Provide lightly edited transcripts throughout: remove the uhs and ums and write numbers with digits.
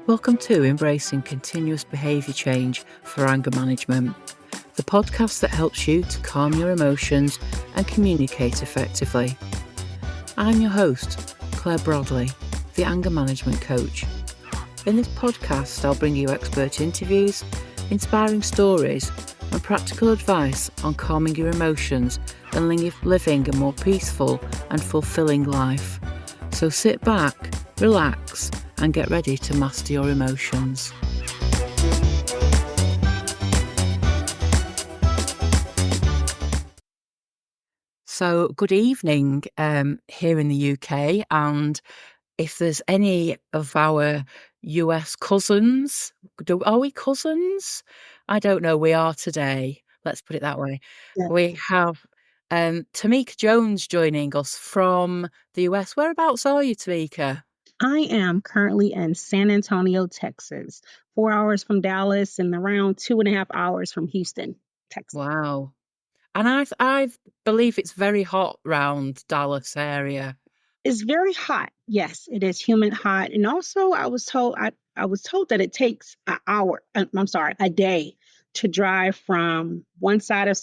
Welcome to Embracing Continuous Behaviour Change for Anger Management, the podcast that helps you to calm your emotions and communicate effectively. I'm your host, Claire Bradley, the Anger Management Coach. In this podcast, I'll bring you expert interviews, inspiring stories, and practical advice on calming your emotions and living a more peaceful and fulfilling life. So sit back, relax, and get ready to master your emotions. So, good evening here in the UK, and if there's any of our US cousins, are we cousins? I don't know, we are today. Let's put it that way. Yeah. We have Tomeka Jones joining us from the US. Whereabouts are you, Tomeka? I am currently in San Antonio, Texas, 4 hours from Dallas and around 2.5 hours from Houston, Texas. Wow. And I believe it's very hot round Dallas area. It's very hot. Yes, it is humid hot. And also I was told that it takes an hour, I'm sorry, a day to drive from one side of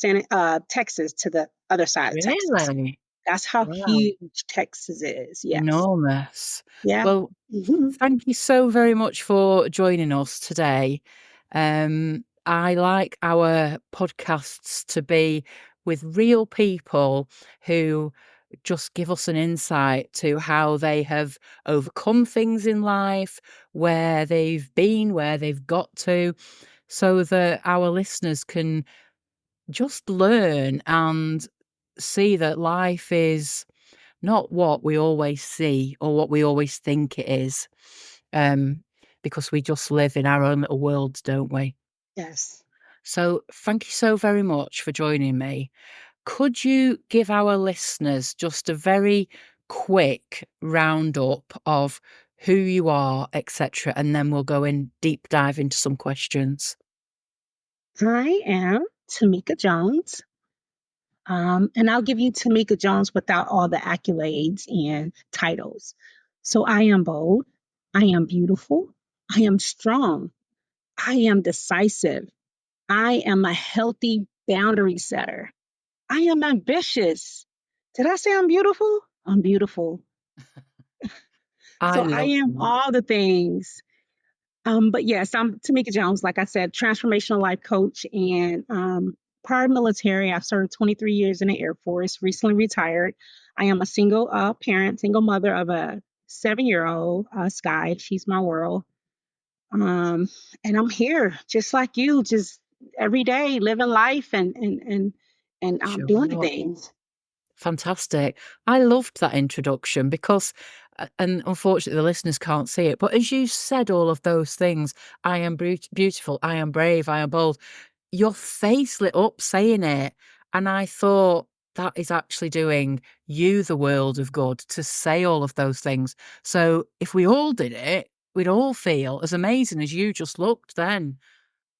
Texas to the other side of Texas. Really? That's how Wow. huge Texas is. Yes. Enormous. Yeah. Well, Mhm. thank you so very much for joining us today. I like our podcasts to be with real people who just give us an insight to how they have overcome things in life, where they've been, where they've got to, so that our listeners can just learn and see that life is not what we always see or what we always think it is, um, because we just live in our own little worlds, don't we? Yes. So thank you so very much for joining me. Could you give our listeners just a very quick roundup of who you are, etc., and then we'll go in deep dive into some questions? I am Tomeka Jones. And I'll give you Tomeka Jones without all the accolades and titles. So I am bold. I am beautiful. I am strong. I am decisive. I am a healthy boundary setter. I am ambitious. Did I say I'm beautiful? I'm beautiful. I So I love am that. all the things. But yes, I'm Tamika Jones, like I said, transformational life coach and prior military. I've served 23 years in the Air Force, recently retired. I am a single parent, single mother of a 7-year-old, Sky. She's my world. Um, and I'm here just like you, just every day living life and doing the Sure. things. Fantastic. I loved that introduction because, and unfortunately, the listeners can't see it, but as you said all of those things, I am beautiful, I am brave, I am bold, your face lit up saying it. And I thought, that is actually doing you the world of good to say all of those things. So if we all did it, we'd all feel as amazing as you just looked then.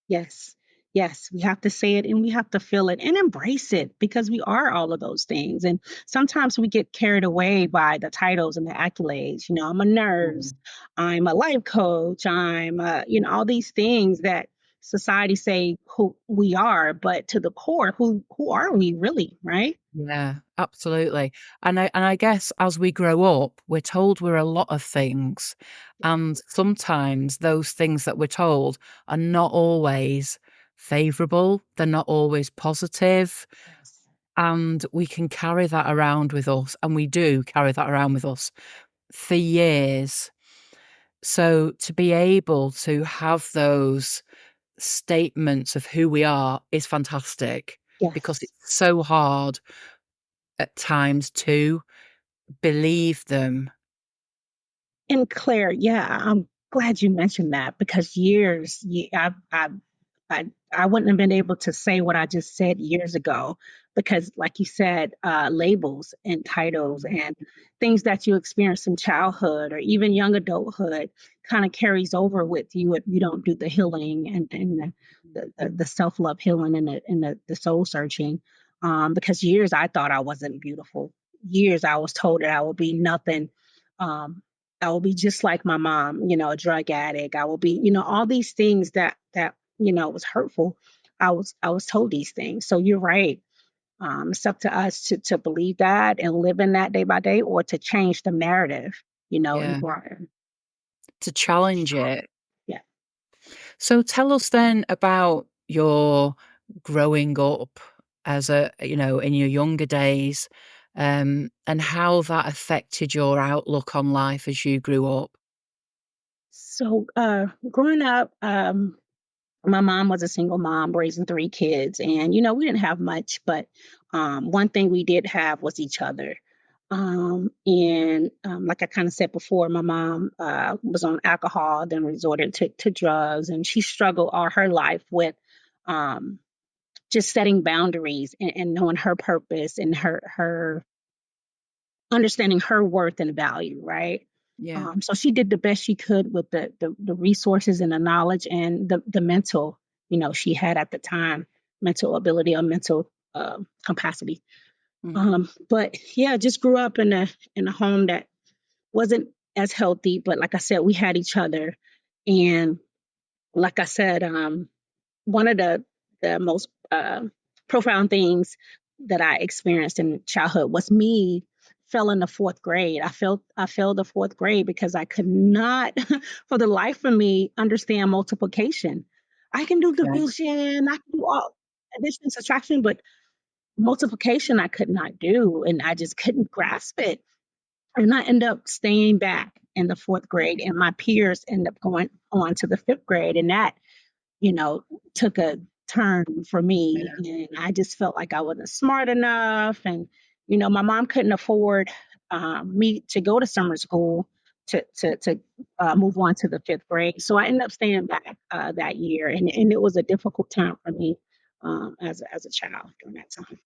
Yes. Yes, we have to say it and we have to feel it and embrace it because we are all of those things. And sometimes we get carried away by the titles and the accolades. I'm a nurse, Mm. I'm a life coach, all these things that society say who we are, but to the core, who are we really, right? Yeah, absolutely. And I guess as we grow up, we're told we're a lot of things. And sometimes those things that we're told are not always favorable. They're not always positive. Yes. And we can carry that around with us. And we do carry that around with us for years. So to be able to have those statements of who we are is fantastic because Yes. it's so hard at times to believe them. And Claire, yeah, I'm glad you mentioned that because I wouldn't have been able to say what I just said years ago because, like you said, labels and titles and things that you experience in childhood or even young adulthood kind of carries over with you if you don't do the healing and the self love healing and the soul searching. Because years I thought I wasn't beautiful. Years I was told that I would be nothing. I will be just like my mom, a drug addict. I will be, all these things that was hurtful. I was told these things. So you're right. It's up to us to believe that and live in that day by day, or to change the narrative, and Yeah. grow. To challenge it. Yeah. So tell us then about your growing up as in your younger days, and how that affected your outlook on life as you grew up. So growing up, my mom was a single mom raising three kids, and we didn't have much, but one thing we did have was each other. And like I kind of said before, my mom was on alcohol, then resorted to drugs, and she struggled all her life with um, just setting boundaries and knowing her purpose and her understanding her worth and value, right? Yeah. So she did the best she could with the resources and the knowledge and the mental, she had at the time, mental ability or mental capacity. Mhm. But yeah, just grew up in a home that wasn't as healthy, but like I said, we had each other, and like I said, one of the most profound things that I experienced in childhood was me fell in the fourth grade. I failed the fourth grade because I could not, for the life of me, understand multiplication. I can do Okay. division, I can do all addition, subtraction, but multiplication I could not do, and I just couldn't grasp it. And I ended up staying back in the fourth grade, and my peers ended up going on to the fifth grade, and that you know, took a turn for me. Yeah. And I just felt like I wasn't smart enough. And, my mom couldn't afford me to go to summer school to move on to the fifth grade. So I ended up staying back that year. And it was a difficult time for me as a child during that time.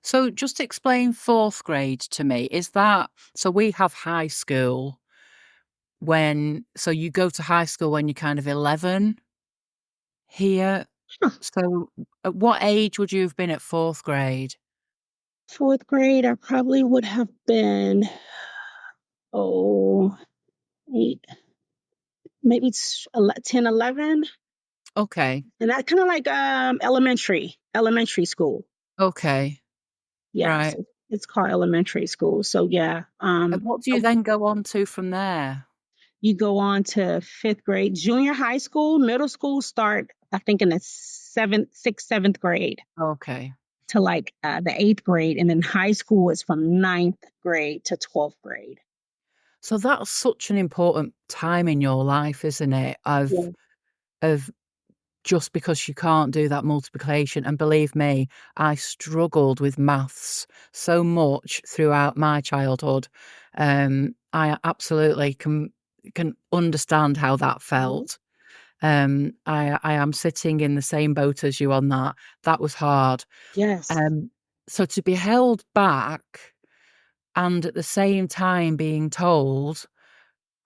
So just explain 4th grade to me. Is that so we have high school so you go to high school when you're kind of 11 here. Huh. So at what age would you have been at 4th grade? Fourth grade, I probably would have been, oh, eight, maybe 10, 11. Okay. And that kind of like elementary school. Okay. Yes, Right. it's called elementary school. So yeah, And what do you then go on to from there? you go on to fifth grade, junior high school, middle school start. I think in the sixth, seventh grade Okay. to like the eighth grade, and then high school is from ninth grade to 12th grade. So that's such an important time in your life, isn't it? Yeah. Of just because you can't do that multiplication, and believe me, I struggled with maths so much throughout my childhood. I absolutely can understand how that Mhm. felt. I am sitting in the same boat as you on that. That was hard. Yes. Um, so to be held back and at the same time being told,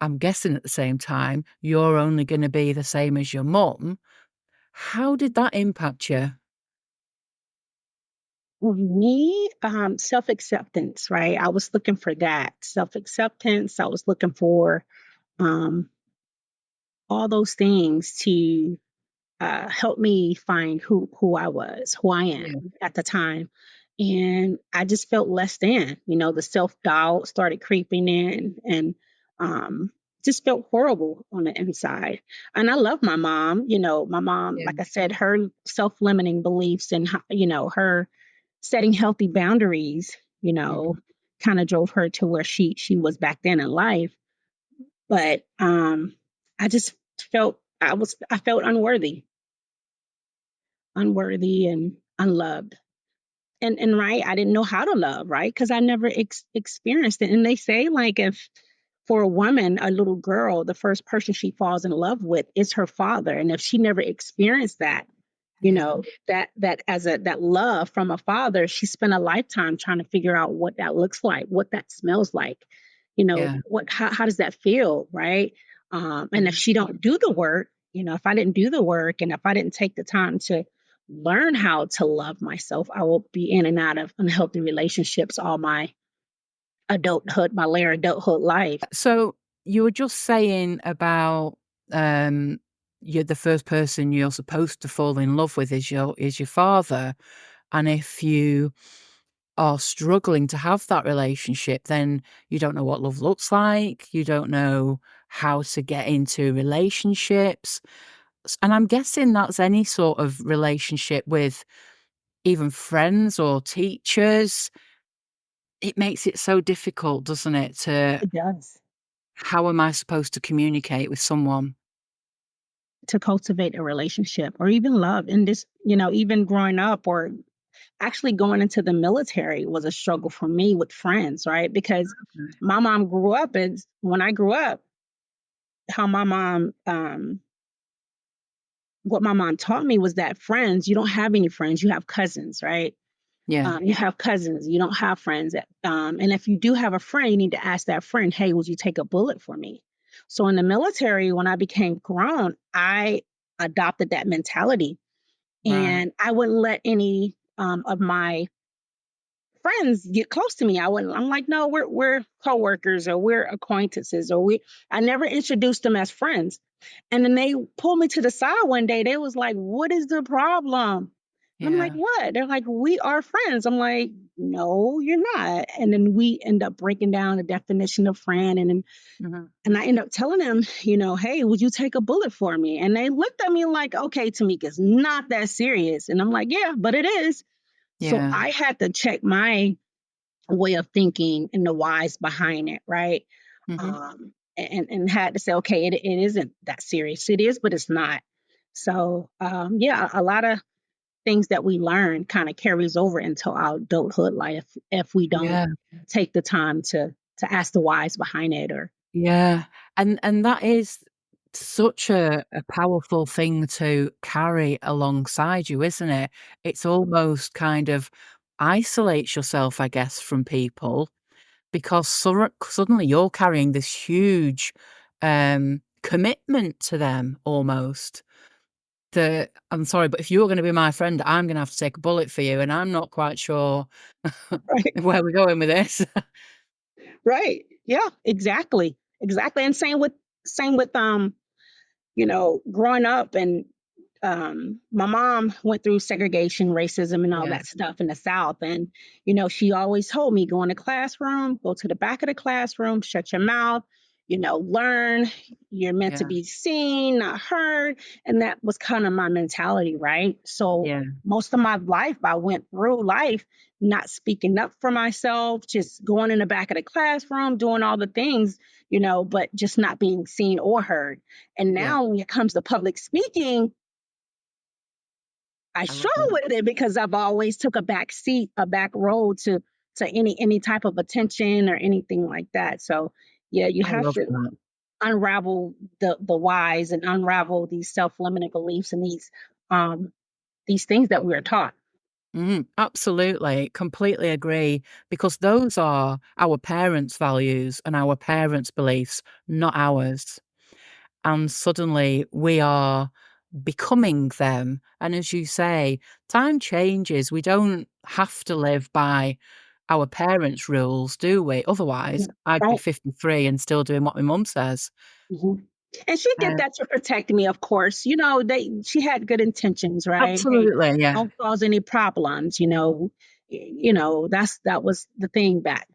I'm guessing at the same time, you're only gonna be the same as your mum, how did that impact you? For me, self acceptance, right? I was looking for that self acceptance. I was looking for um, all those things to helped me find who I was, who I Yeah, am at the time. And I just felt less than, the self doubt started creeping in, and um, just felt horrible on the inside. And I love my mom, my mom, yeah, like I said, her self limiting beliefs and, her setting healthy boundaries, mhm. kind of drove her to where she was back then in life. But I just I felt unworthy and unloved. And right, I didn't know how to love, right? Because I never experienced it. And they say, like, if for a woman, a little girl, the first person she falls in love with is her father. And if she never experienced that, Yeah, that as that love from a father, she spent a lifetime trying to figure out what that looks like, what that smells like, yeah, how does that feel, right? And if mhm. she don't do the work, if I didn't do the work, and if I didn't take the time to learn how to love myself, I will be in and out of unhealthy relationships all my later adulthood life. So you were just saying about you're the first person you're supposed to fall in love with is your father, and if you are struggling to have that relationship, then you don't know what love looks like. You don't know how to get into relationships. And I'm guessing that's any sort of relationship with even friends or teachers. It makes it so difficult, doesn't it? To It does. how am I supposed to communicate with someone? To cultivate a relationship or even love. And this, even growing up or actually going into the military was a struggle for me with friends, right? Because Okay. my mom grew up as when I grew up, how my mom what my mom taught me was that friends, you don't have any friends, you have cousins, right? Yeah. You have cousins, you don't have friends. And if you do have a friend, you need to ask that friend, hey, would you take a bullet for me? So in the military, when I became grown, I adopted that mentality Right. and I wouldn't let any of my friends get close to me. I'm like, no, we're coworkers or we're acquaintances or we I never introduced them as friends. And then they pulled me to the side one day. They was like, what is the problem? And I'm like, Yeah. what? They're like, we are friends. I'm like, no, you're not. And then we end up breaking down the definition of friend. Mhm. And I end up telling them, hey, would you take a bullet for me? And they looked at me like, okay, Tamika, it's not that serious. And I'm like, yeah, but it is. So Yeah. I had to check my way of thinking and the whys behind it, right? Mhm. And had to say, okay, it isn't that serious. It is, but it's not. So yeah, a lot of things that we learn kind of carries over into our adulthood life if we don't Yeah. take the time to ask the whys behind it or Yeah. And that is such a powerful thing to carry alongside you, isn't it? It's almost kind of isolates yourself, I guess, from people because suddenly you're carrying this huge commitment to them almost. That I'm sorry, but if you're going to be my friend, I'm going to have to take a bullet for you, and I'm not quite sure right. where we're going with this. Right. Yeah, exactly. Exactly. And same with growing up and my mom went through segregation, racism, and all Yeah, that stuff in the South. And, she always told me go in the classroom, go to the back of the classroom, shut your mouth, learn. You're meant to yeah, be seen, not heard. And that was kind of my mentality, right? So yeah, most of my life, I went through life not speaking up for myself, just going in the back of the classroom, doing all the things, but just not being seen or heard. And yeah. now when it comes to public speaking, I I love struggle that. with it because I've always took a back seat, a back road to any type of attention or anything like that. So yeah, you I have love to that. unravel the whys and unravel these self-limiting beliefs and these things that we are taught. Absolutely, completely agree, because those are our parents' values and our parents' beliefs, not ours. And suddenly we are becoming them. And as you say, time changes. We don't have to live by our parents' rules, do we? Otherwise, Mhm. I'd be Right. 53 and still doing what my mum says. Mhm. And she did Uh, that to protect me, of course. She had good intentions, right? Hey, Absolutely, yeah. don't cause any problems. That was the thing back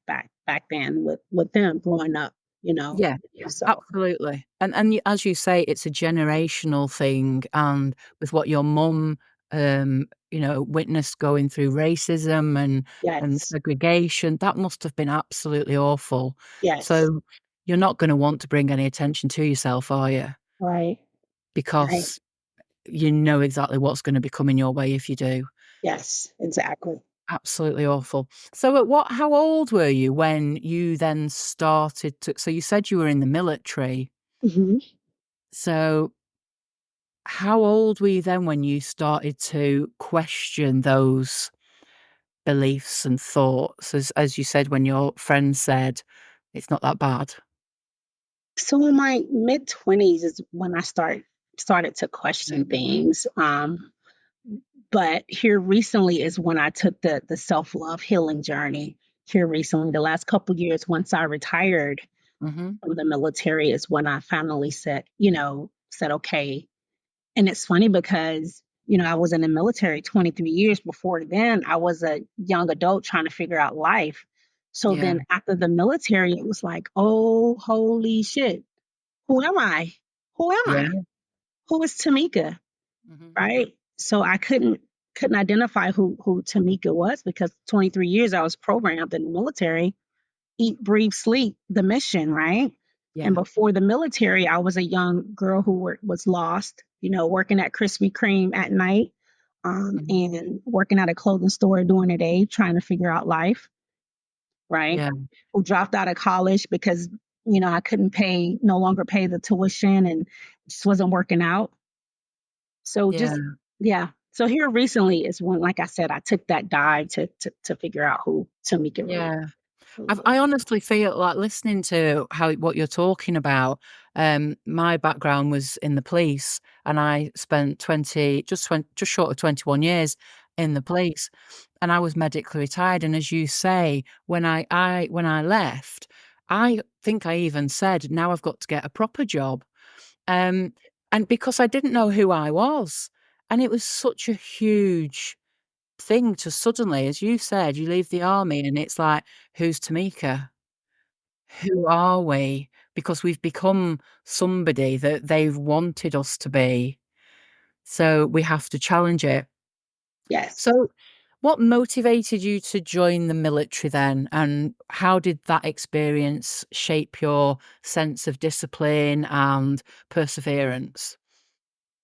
then with them growing up. You know, Yeah, so absolutely. And as you say, it's a generational thing, and with what your mum, witnessed going through racism and yes, segregation, that must have been absolutely awful. yes, So, you're not gonna want to bring any attention to yourself, are you? right, right, Because you know exactly what's gonna be coming your way if you do. yes, exactly. Absolutely awful. So how old were you when you then started to so you said you were in the military. Hmm. So how old were you then when you started to question those beliefs and thoughts? As you said, when your friend said, "It's not that bad." So in my mid 20s is when I started to question Mm. things. But here recently is when I took the self love healing journey. Here recently, the last couple years, once I retired, Mhm. from the military is when I finally said, okay. And it's funny because, I was in the military 23 years. Before then, I was a young adult trying to figure out life. So Yeah. then after the military, it was like, oh, holy shit. Who am I? Who am Yeah. I? Who is Tameka? Mhm. Right? So I couldn't identify who Tameka was because 23 years I was programmed in the military, eat, breathe, sleep, the mission, right? And Yeah. before the military, I was a young girl who was lost, working at Krispy Kreme at night, Mhm. and working at a clothing store during the day, trying to figure out life, right? Yeah. Who dropped out of college because, I couldn't no longer pay the tuition and it just wasn't working out. So just, Yeah. yeah. So here recently is when, like I said, I took that dive to figure out who Tamika Yeah. was. I honestly feel like listening to what you're talking about. My background was in the police, and I spent 20, just short of 21 years in the police, and I was medically retired. And as you say, when I left, I think I even said, "Now I've got to get a proper job," um, and because I didn't know who I was, and it was such a huge thing to suddenly, as you said, you leave the army, and it's like, "Who's Tamika?" Who are we? Because we've become somebody that they've wanted us to be, so we have to challenge it. Yes. So, what motivated you to join the military then, and how did that experience shape your sense of discipline and perseverance?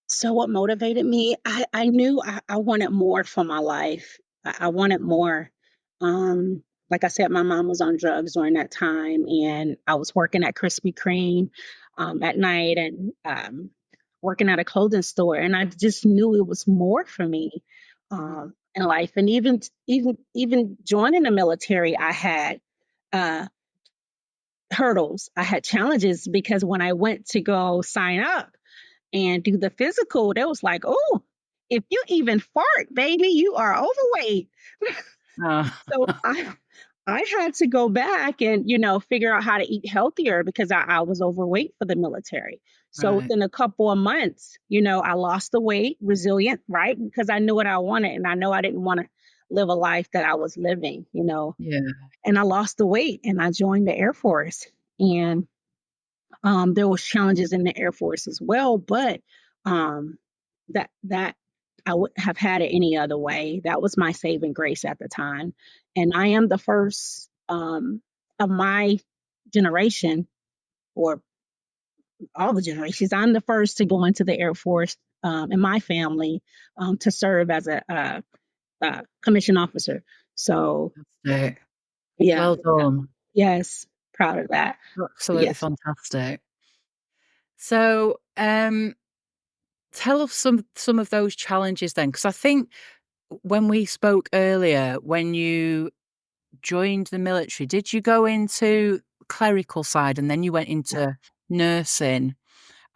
So what motivated me? I knew I wanted more for my life. I wanted more. Like I said, my mom was on drugs during that time, and I was working at Krispy Kreme at night and working at a clothing store, and I just knew it was more for me Mhm, in life. And even joining the military, I had uh, hurdles. I had challenges because when I went to go sign up and do the physical, they was like, "Oh, if you even fart, baby, you are overweight." ah, So I had to go back and figure out how to eat healthier because I was overweight for the military. So right, within a couple of months, I lost the weight, resilient, right? Because I knew what I wanted and I know I didn't want to live a life that I was living. yeah, And I lost the weight and I joined the Air Force. And there was challenges in the Air Force as well, but um, that I wouldn't have had it any other way. That was my saving grace at the time, and I am the first of my generation, or all the generations. I'm the first to go into the Air Force in my family to serve as a commissioned officer. So fantastic. yeah, Well yeah, done. yes, proud of that. But Absolutely yes. fantastic. So, tell us some of those challenges then, because I think when we spoke earlier, when you joined the military, did you go into clerical side and then you went into nursing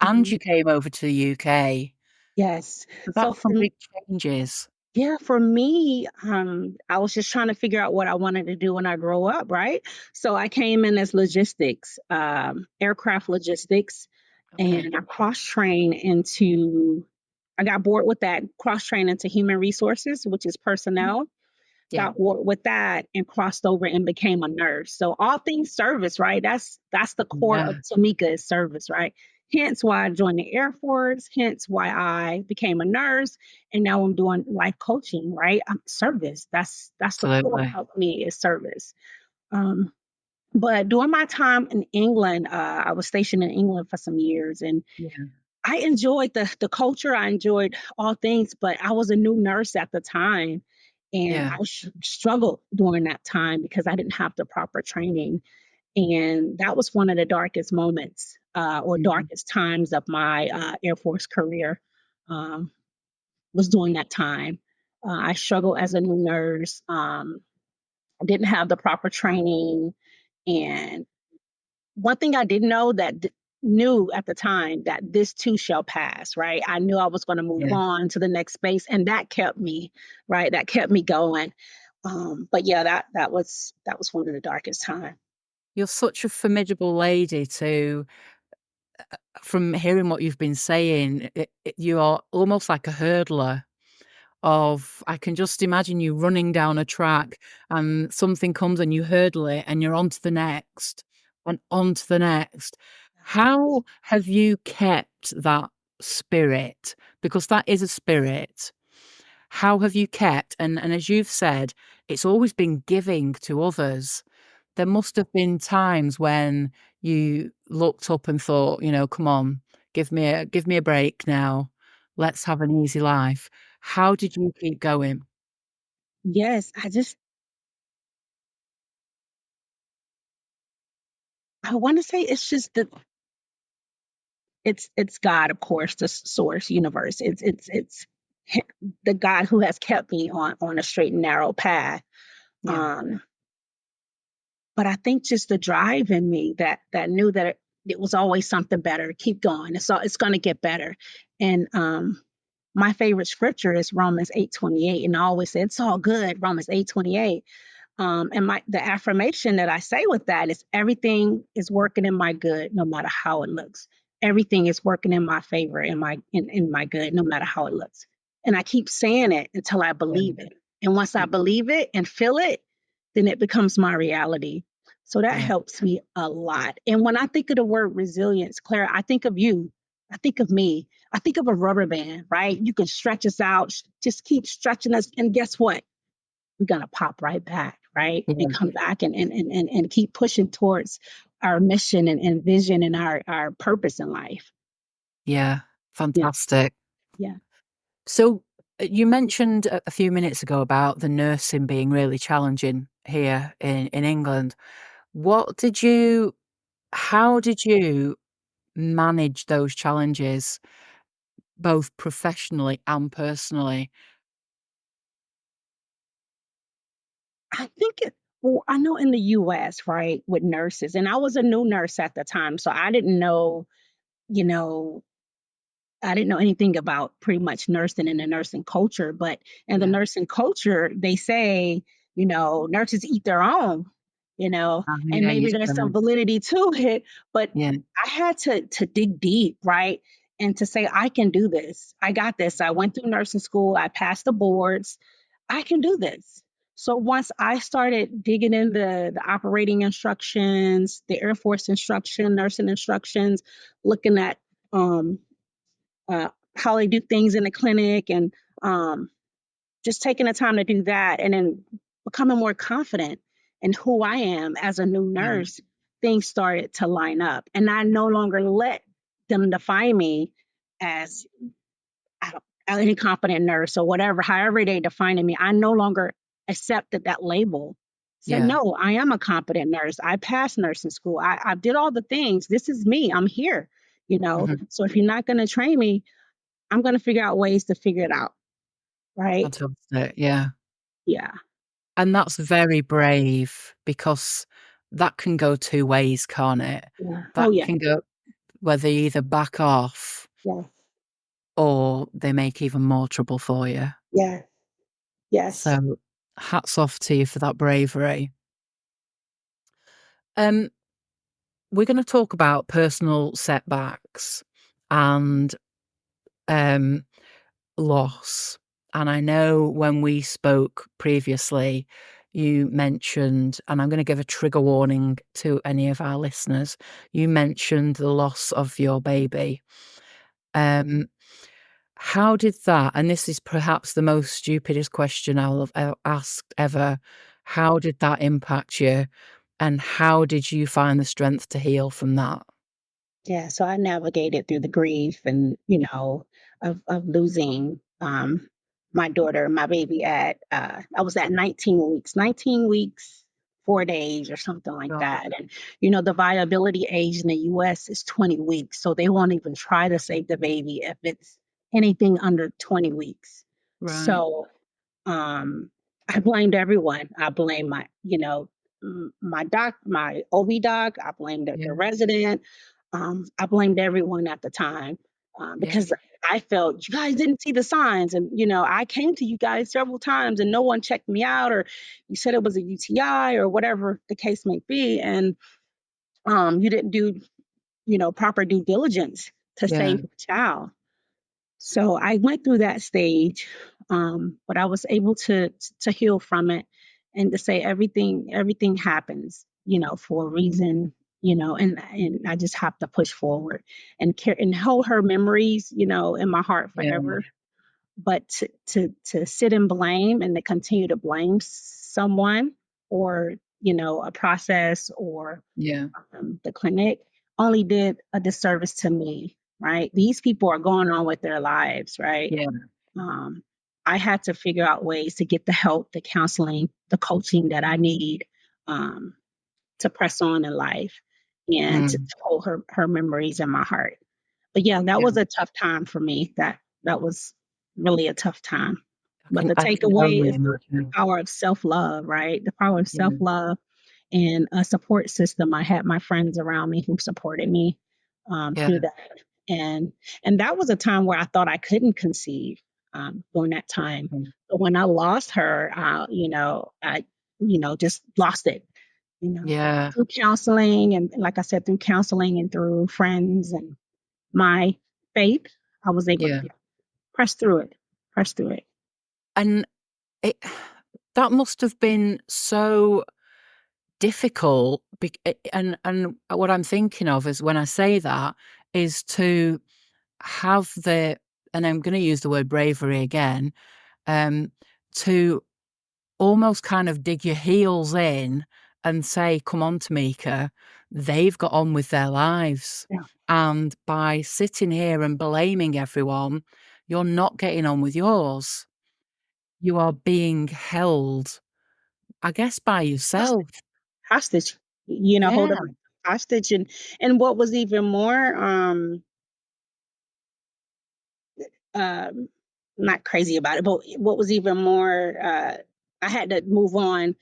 and Mhm. you came over to the UK? Yes. So So that's some for big changes. Yeah, for me, I was just trying to figure out what I wanted to do when I grow up, right? So I came in as logistics, aircraft logistics, Okay. and I got bored with that, cross trained into human resources, which is Mhm. personnel. Yeah. Got bored with that and crossed over and became a nurse. So all things service, right? That's the core Yeah. of Tamika is service, right? Hence why I joined the Air Force, hence why I became a nurse, and now I'm doing life coaching, right? Service. That's the core Absolutely. of me is service. Um, but during my time in England, I was stationed in England for some years, and Yeah. I enjoyed the culture. I enjoyed all things, but I was a new nurse at the time, and Yeah. I struggled during that time because I didn't have the proper training, and that was one of the darkest moments or Mhm. darkest times of my Air Force career. Um, was during that time. I struggled as a new nurse. I didn't have the proper training, and one thing I didn't know knew at the time that this too shall pass, right? I knew I was going to move Yeah. on to the next space, and that kept me, right? That kept me going. But yeah, that was one of the darkest time. You're such a formidable lady to from hearing what you've been saying, you are almost like a hurdler of I can just imagine you running down a track and something comes and you hurdle it and you're on to the next and on to the next. How have you kept that spirit? Because that is a spirit. How have you kept and as you've said, it's always been giving to others. There must have been times when you looked up and thought, "Come on, give me a break now. Let's have an easy life." How did you keep going? Yes, I want to say it's just it's God, of course, the source universe. It's the God who has kept me on a straight and narrow path. Yeah, Um, but I think just the drive in me that knew that it was always something better. Keep going. It's going to get better. And my favorite scripture is Romans 8:28, and I always say it's all good. Romans 8:28. And the affirmation that I say with that is everything is working in my good, no matter how it looks. Everything is working in my favor, in my good, no matter how it looks. And I keep saying it until I yeah, believe it. And once I believe it and feel it, then it becomes my reality. So that yeah, helps me a lot. And when I think of the word resilience, Clara, I think of you. I think of me. I think of a rubber band, right? You can stretch us out, just keep stretching us. And guess what? We're gonna pop right back, right? And yeah, come back and keep pushing towards our mission and vision and our purpose in life. yeah. Yeah, Fantastic. yeah. So, you mentioned a few minutes ago about the nursing being really challenging here in England. What did you how did you manage those challenges, both professionally and personally? I think well, I know in the US, right, with nurses, and I was a new nurse at the time, so I didn't know, you know, I didn't know anything about pretty much nursing and the nursing culture, but in the Yeah. nursing culture, they say, nurses eat their own, and Yeah, you maybe there's some do. validity to it, but Yeah, I had to dig deep, right? And to say, I can do this. I got this. I went through nursing school. I passed the boards. I can do this. So once I started digging in the operating instructions, the Air Force instruction, nursing instructions, looking at um, how they do things in the clinic and um, just taking the time to do that and then becoming more confident in who I am as a new yeah, nurse, things started to line up. And I no longer let them define me as I don't, an incompetent nurse or whatever, however they defining me. I no longer accepted that label. Said, yeah, no, I am a competent nurse. I passed nursing school. I did all the things. This is me. I'm here. mhm, So if you're not going to train me, I'm going to figure out ways to figure it out. Right. fantastic, yeah, Yeah. and that's very brave because that can go 2 ways, can't it? Yeah. Oh, That yeah. can go where they either back off Yeah. or they make even more trouble for you. Yeah. Yes. So, hats off to you for that bravery. Um, we're gonna talk about personal setbacks and, um, loss, and I know when we spoke previously, you mentioned and I'm gonna give a trigger warning to any of our listeners, you mentioned the loss of your baby. Um, how did that and this is perhaps the most stupidest question I'll have asked ever, how did that impact you, and how did you find the strength to heal from that? Yeah, so I navigated through the grief and, of losing my daughter, my baby at I was at 19 weeks, 4 days or something like God, that. And the viability age in the US is 20 weeks. So they won't even try to save the baby if it's anything under 20 weeks. right, So I blamed everyone. I blamed my doc, my OB doc. I blamed the yeah, resident. I blamed everyone at the time yeah, because I felt you guys didn't see the signs, and I came to you guys several times, and no one checked me out, or you said it was a UTI or whatever the case may be, and You didn't do, proper due diligence to Yeah. save the child. So I went through that stage, but I was able to heal from it and to say everything happens, for a reason, and I just have to push forward and care and hold her memories, in my heart Yeah. forever. But to sit and blame and to continue to blame someone or a process or Yeah. the clinic only did a disservice to me, right? These people are going on with their lives, right? Yeah. um, I had to figure out ways to get the help, the counseling, the coaching that I need, um, to press on in life and to Mm. hold her memories in my heart. But yeah, that Yeah. was a tough time for me. That was really a tough time. But the I can takeaway only is the imagine. power of self love, right? The power of self Yeah. love and a support system. I had my friends around me who supported me Yeah. through that, and that was a time where I thought I couldn't conceive during that time. Okay. But when I lost her, I just lost it. Yeah. Through counseling and, like I said, through counseling and through friends and my faith, I was able Yeah. to press through it. Press through it. And it that must have been so difficult and what I'm thinking of is when I say that is to have the and I'm gonna use the word bravery again, um, to almost kind of dig your heels in and say, "Come on, Tamika," they've got on with their lives. Yeah. And by sitting here and blaming everyone, you're not getting on with yours. You are being held, I guess, by yourself. Hostage, Yeah, holding myself hostage. And what was even more um not crazy about it, but what was even more I had to move on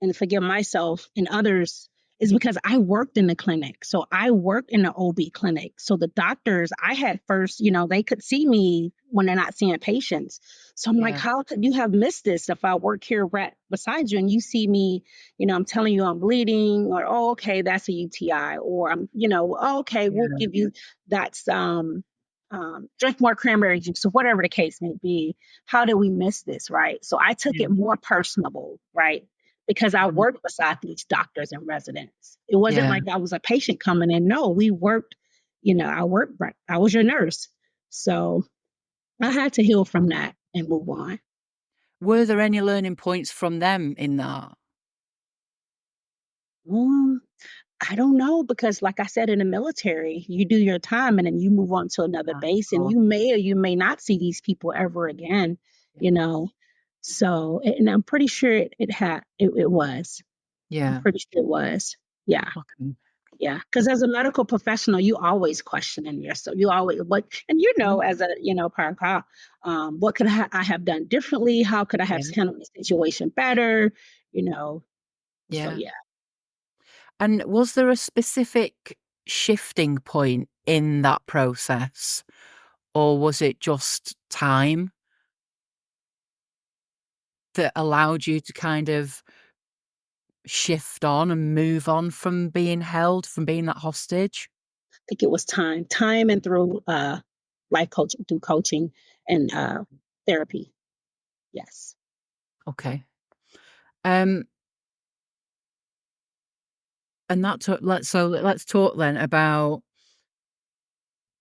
and forgive myself and others is because I worked in the clinic. So I worked in the OB clinic. So the doctors I had first, they could see me when they're not seeing patients. So I'm like, yeah, how could you have missed this if I work here right beside you and you see me, I'm telling you I'm bleeding, or oh, okay, that's a UTI, or I'm, oh, okay, we'll yeah, give you that's drink more cranberry juice or whatever the case may be. How did we miss this, right? So I took yeah, it more personable, right? Because I mhm, worked beside these doctors and residents. It wasn't yeah. like I was a patient coming in. No, we worked, I worked, I was your nurse. So I had to heal from that and move on. Were there any learning points from them in that? Um, I don't know because, like I said, in the military, you do your time and then you move on to another Yeah, base, and cool. you may or you may not see these people ever again, you Yeah, know. So, and I'm pretty sure it was. I'm yeah, pretty sure it was. Yeah. okay. Yeah, because as a medical professional, you always questioning yourself. You always what, and Mhm, as a prior call, what could I have done differently? How could I have yeah, handled the situation better? You know, so yeah. yeah, And was there a specific shifting point in that process, or was it just time that allowed you to kind of shift on and move on from being held, from being that hostage? I think it was time, and through life coaching, through coaching and therapy. Yes, Okay. Um, and that took let's talk then about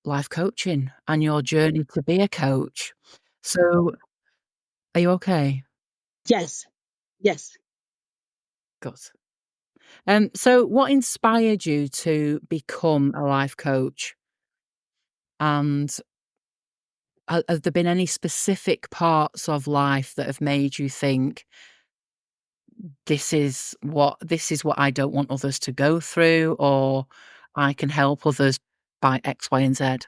life coaching and your journey to be a coach. So, are you okay? yes, yes. Good. So what inspired you to become a life coach? And have there been any specific parts of life that have made you think this is what I don't want others to go through, or I can help others by X, Y, and Z?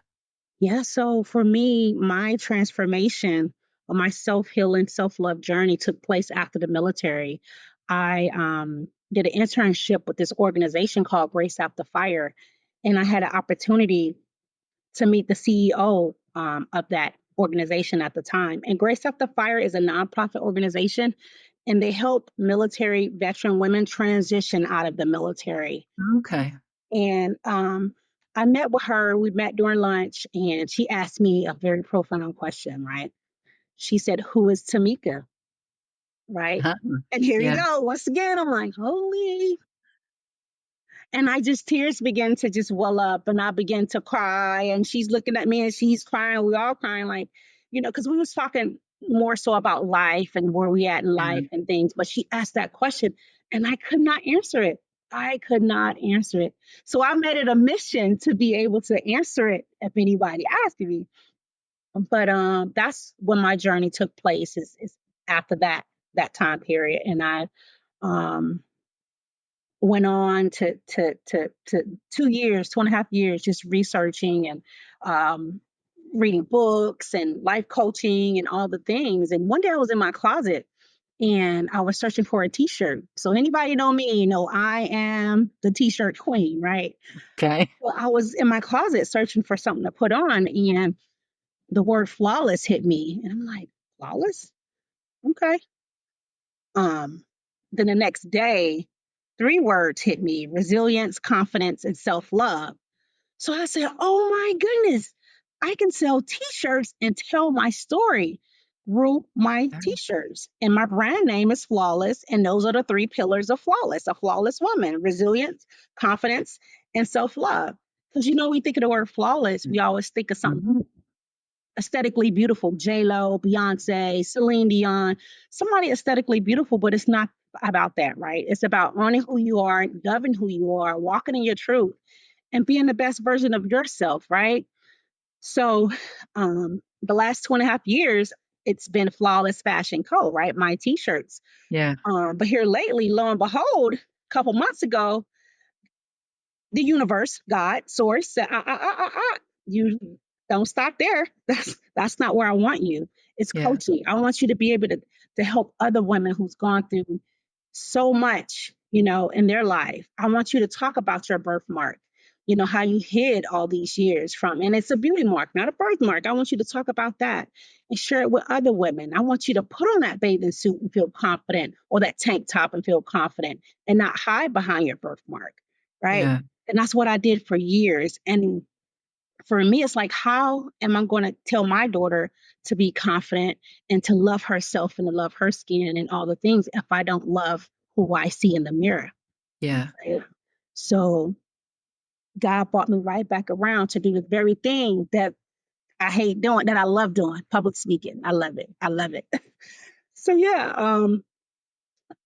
Yeah, so for me, my transformation or my self healing, self love journey took place after the military. I did an internship with this organization called Grace After Fire, and I had an opportunity to meet the CEO of that organization at the time. And Grace After Fire is a nonprofit organization, and they help military veteran women transition out of the military. Okay. And I met with her. We met during lunch, and she asked me a very profound question. Right? She said, "Who is Tomeka?" Right? Uh-huh. And here you Yeah. go. Once again, I'm like, "Holy!" And I just tears began to just well up, and I began to cry. And she's looking at me, and she's crying. We all crying, like, because we was talking more so about life and where we at in Yeah. life and things. But she asked that question, and I could not answer it. I could not answer it. So I made it a mission to be able to answer it if anybody asked me. But that's when my journey took place. Is after that time period, and I um went on to 2 years, 2.5 years, just researching and um, reading books and life coaching and all the things. And one day I was in my closet and I was searching for a t-shirt. So anybody know me, I am the t-shirt queen, right? Okay. Well, I was in my closet searching for something to put on, and the word flawless hit me. And I'm like, flawless? Okay. Um, then the next day, three words hit me: resilience, confidence, and self love. So I said, oh my goodness, I can sell t shirts and tell my story through my Yeah. t shirts. And my brand name is Flawless. And those are the three pillars of Flawless: a flawless woman, resilience, confidence, and self love. Because, we think of the word flawless, we always think of something Mhm. aesthetically beautiful: J Lo, Beyonce, Celine Dion, somebody aesthetically beautiful, but it's not about that, right? It's about owning who you are, loving who you are, walking in your truth, and being the best version of yourself, right? So, the last 2.5 years, it's been Flawless Fashion Co., right? My t-shirts. Yeah. But here lately, lo and behold, a couple months ago, the universe, God, source said, you don't stop there. That's not where I want you. It's Yeah. coaching. I want you to be able to help other women who's gone through so much, in their life. I want you to talk about your birthmark, how you hid all these years from, and it's a beauty mark, not a birthmark. I want you to talk about that and share it with other women. I want you to put on that bathing suit and feel confident, or that tank top and feel confident, and not hide behind your birthmark, right? Yeah. And that's what I did for years. And for me, it's like, how am I going to tell my daughter to be confident and to love herself and to love her skin and all the things if I don't love who I see in the mirror? Yeah. Right? So God brought me right back around to do the very thing that I hate doing, that I love doing: public speaking. I love it. I love it. So yeah,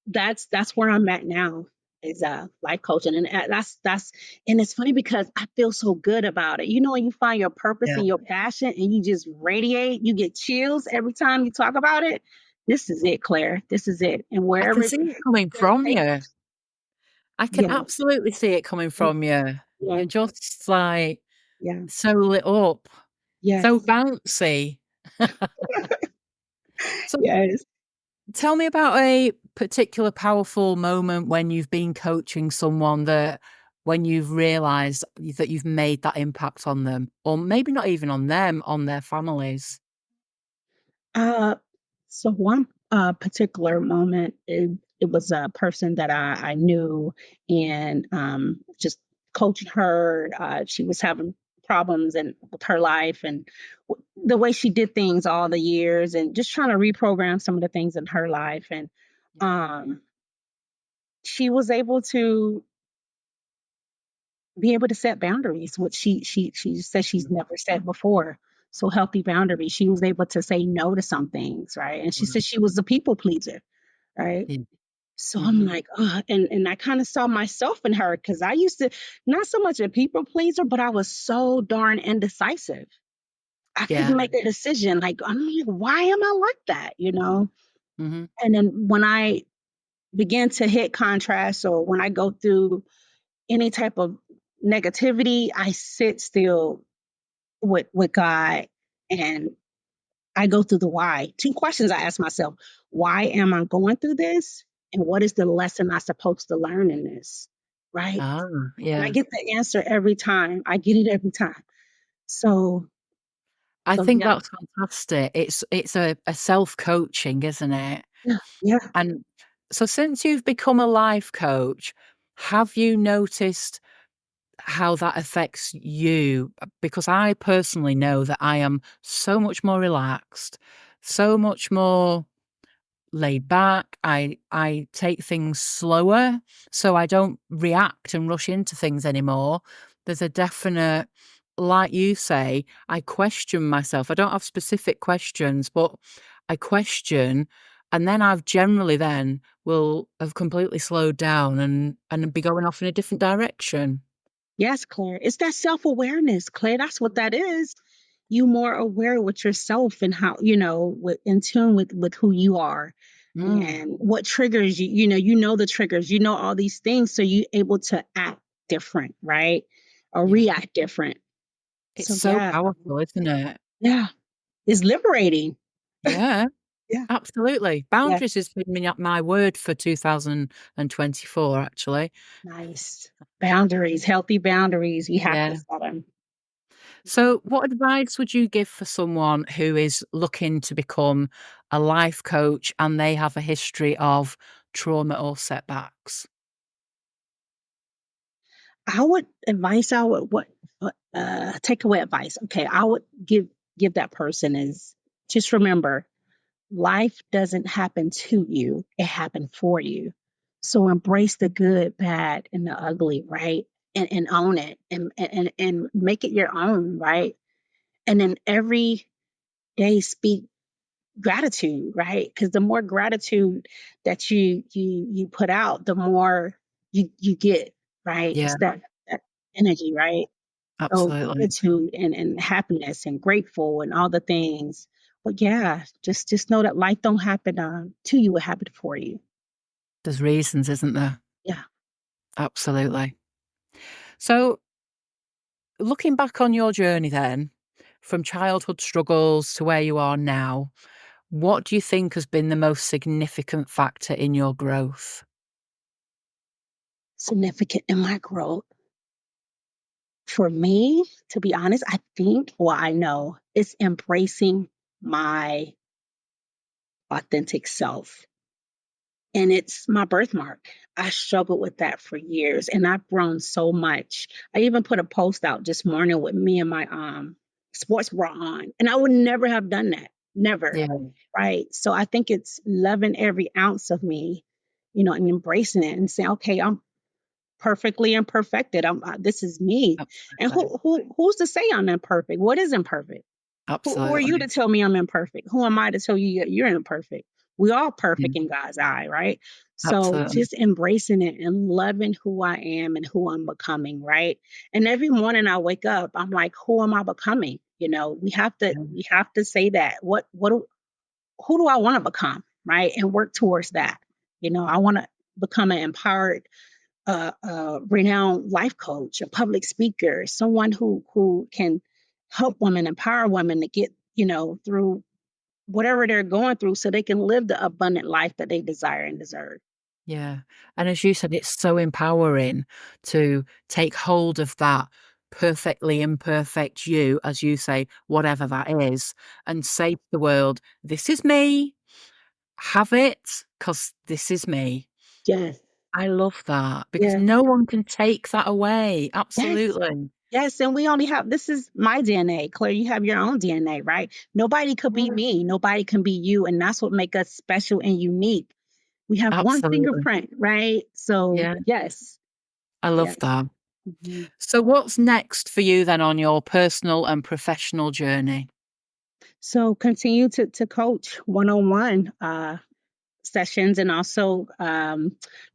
that's where I'm at now, is life coaching. And that's and it's funny because I feel so good about it. When you find your purpose Yeah. and your passion and you just radiate, you get chills every time you talk about it. This is it, Claire. This is it. And I can wherever see it coming from you. I can yeah, absolutely see it coming yeah, from you. yeah, You're just like yeah, so lit up, so yes, bouncy. So yes. tell me about a particular powerful moment when you've been coaching someone, that when you've realized that you've made that impact on them, or maybe not even on them, on their families. Uh, so one particular moment, it was a person that I knew, and just coaching her. She was having problems and with her life and the way she did things all the years, and just trying to reprogram some of the things in her life. And Yeah. um, she was able to be able to set boundaries, which she said she's Mm. never set before. So healthy boundaries. She was able to say no to some things, right? And she Wow. said she was a people pleaser, right? Yeah. So I'm Mhm. like, and I kind of saw myself in her, because I used to, not so much a people pleaser, but I was so darn indecisive. I Yeah. couldn't make a decision. Like, I'm like, why am I like that? Mhm. And then when I begin to hit contrast, or when I go through any type of negativity, I sit still with God, and I go through the why. Two questions I ask myself: why am I going through this? And what is the lesson I'm supposed to learn in this? Right? Ah, And I yeah. get the answer every time. I get it every time. So, I so think yeah, that's fantastic. It's a self-coaching, isn't it? yeah, yeah, And So since you've become a life coach, have you noticed how that affects you? Because I personally know that I am so much more relaxed, so much more laid back. I take things slower, so I don't react and rush into things anymore. There's a definite, like you say, I question myself. I don't have specific questions, but I question, and then I've generally then will have completely slowed down and be going off in a different direction. Yes, Claire. It's that self-awareness, Claire. That's what that is. You more aware with yourself and how, with in tune with who you are Mm, and what triggers you, you know the triggers, all these things. So you able to act different, right? Or yeah. react different. It's So so yeah, powerful, isn't it? yeah. It's liberating. Yeah. Yeah. Absolutely. Yeah. Boundaries has been my word for 2024, actually. Nice. Boundaries, healthy boundaries. We have to Yeah. set them. So, what advice would you give for someone who is looking to become a life coach and they have a history of trauma or setbacks? I would advice I would what takeaway advice. Okay, I would give that person is just remember life doesn't happen to you, it happened for you. So embrace the good, bad, and the ugly, right? And own it and make it your own, right? And then every day speak gratitude, right? Because the more gratitude that you put out, the more you get, right? Yeah, It's that energy, right? So absolutely. gratitude and happiness and grateful and all the things. But yeah, just know that life don't happen to you; it happened for you. There's reasons, isn't there? Yeah. Absolutely. So, looking back on your journey then, from childhood struggles to where you are now, what do you think has been the most significant factor in your growth? Significant in my growth. For me, to be honest, I think, well, I know it's embracing my authentic self. And it's my birthmark. I struggled with that for years and I've grown so much. I even put a post out this morning with me and my sports bra on. And I would never have done that. Never. Yeah, Right. So I think it's loving every ounce of me, and embracing it and saying, okay, I'm perfectly imperfected. This is me. And absolutely. who's to say I'm imperfect? What is imperfect? Who are you to Absolutely. tell me I'm imperfect? Who am I to tell you you're imperfect? We all Yeah, perfect in God's eye, right? So absolutely. just embracing it and loving who I am and who I'm becoming, right? And every morning I wake up, I'm like, who am I becoming? We have to Yeah, say that. Who do I want to become, right? And work towards that. I want to become an empowered a renowned life coach, a public speaker, someone who can help women, empower women to get through whatever they're going through, so they can live the abundant life that they desire and deserve. yeah. And as you said, it's so empowering to take hold of that perfectly imperfect you, as you say, whatever that is, and say to the world, "This is me. Have it, because this is me." Yes, I love that because yes, no one can take that away. yes. Absolutely. Yes, and we only have this is my DNA. Claire, you have your own DNA, right? Nobody could be Yeah. me. Nobody can be you, and that's what makes us special and unique. We have one Absolutely. fingerprint, right? So Yeah, yes, I love yes. that. Mhm. So what's next for you then on your personal and professional journey? So continue to coach one-on-one sessions and also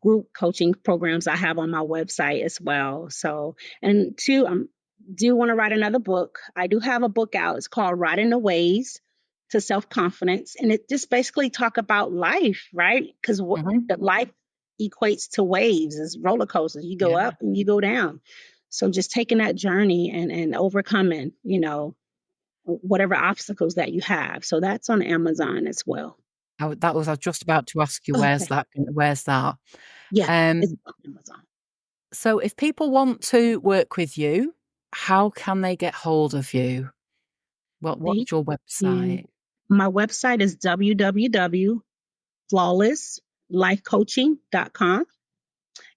group coaching programs I have on my website as well. So, and two, do want to write another book. I do have a book out. It's called Riding the Waves to Self Confidence, and it just basically talk about life, right? Because what Mhm. that life equates to waves is roller coasters. You go Yeah. up and you go down. So just taking that journey and overcoming, whatever obstacles that you have. So that's on Amazon as well. I was just about to ask you, Okay. where's that? Yeah, it's Um, on Amazon. so if people want to work with you, how can they get hold of you? They What's your can website? my website is www.flawless. lifecoaching.com,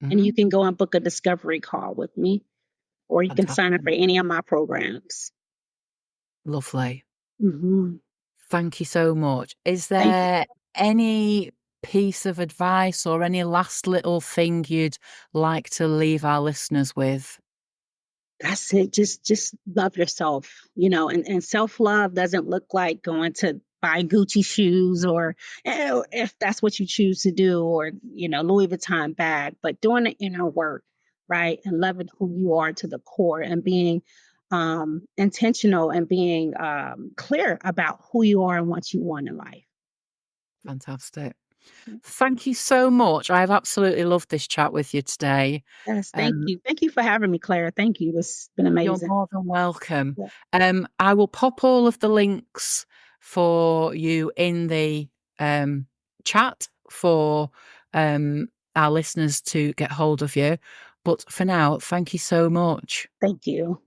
and you Mhm. can go and book a discovery call with me, or you can sign up for Fantastic. any of my programs. Lovely. Hmm. Thank you so much. Is Thank you. there any piece of advice or any last little thing you'd like to leave our listeners with? That's it. Just love yourself, and self-love doesn't look like going to buy Gucci shoes, or if that's what you choose to do, or Louis Vuitton bag, but doing the inner work, right? And loving who you are to the core, and being intentional, and being clear about who you are and what you want in life. Fantastic. Thank you so much. I've absolutely loved this chat with you today. Yes, thank Um, you. Thank you for having me, Claire. Thank you. It's been you're amazing. more than welcome. Yeah. I will pop all of the links for you in the chat for our listeners to get hold of you. But for now, thank you so much. Thank you.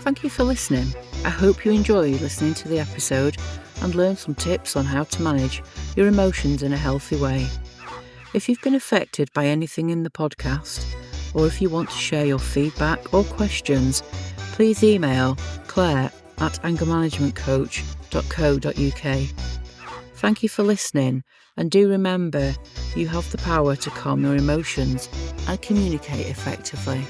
Thank you for listening. I hope you enjoyed listening to the episode and learned some tips on how to manage your emotions in a healthy way. If you've been affected by anything in the podcast, or if you want to share your feedback or questions, please email claire@angermanagementcoach.co.uk. Thank you for listening, and do remember, you have the power to calm your emotions and communicate effectively.